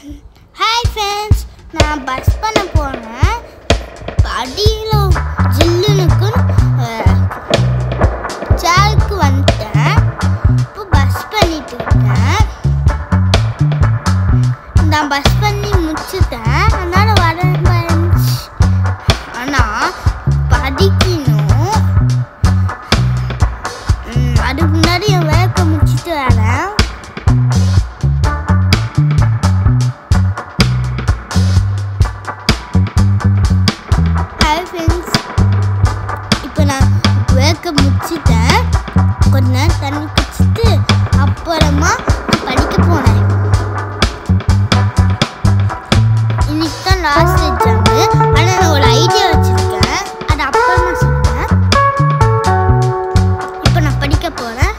Hi friends, நான் bus பண்ண போறேன். அடியில ஜில்லுனுக்கு சாருக்கு வந்துட்டேன். இப்போ பஸ் பண்ணிட்டு இருக்கேன். நான் பஸ் பண்ணி முடிச்சிட்டேன். அதனால வரேன். ஆனா படிக்கணும். அதுக்கு முன்னாடி என் வேலையை முடிச்சிட்டு வரேன். இப்போ நான் வேலையை முடிச்சிட்டேன். கொஞ்ச நேரம் தண்ணி குடிச்சிட்டு அப்புறமா நான் படிக்க போனேன். இன்னைக்கு தான் லாஸ்ட் எக்ஸாமு. ஆனால் நான் ஒரு ஐடியா வச்சுருக்கேன். அது அப்புறமா சொல்கிறேன். இப்போ நான் படிக்க போகிறேன்.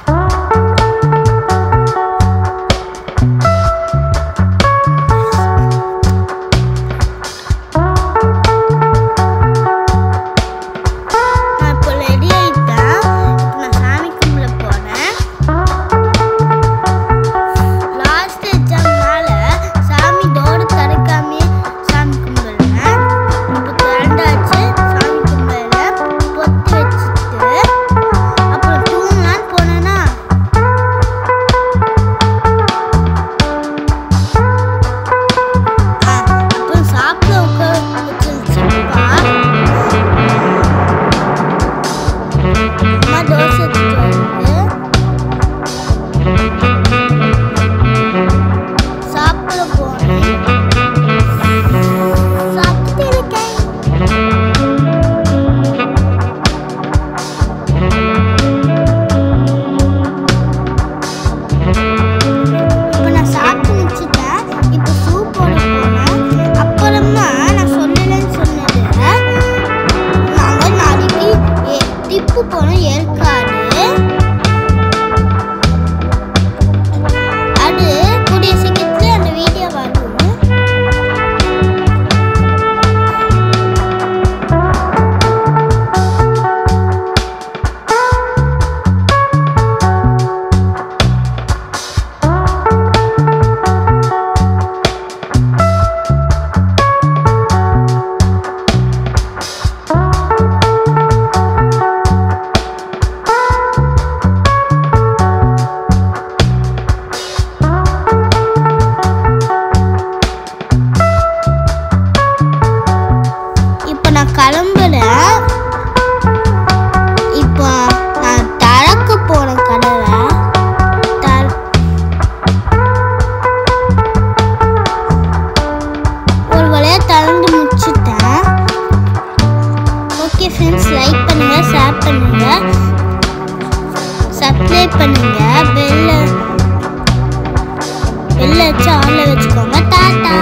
கிளம்புறேன். இப்போ நான் திறக்க போறேன் கதவை. ஒரு வழியா திறந்து முடிச்சுட்டேன். ஓகே ஃப்ரெண்ட்ஸ், லைக் பண்ணுங்க, ஷேர் பண்ணுங்க, சப்ஸ்கிரைப் பண்ணுங்க, பெல் வச்சு ஆன்ல வச்சுக்கோங்க. டாடா.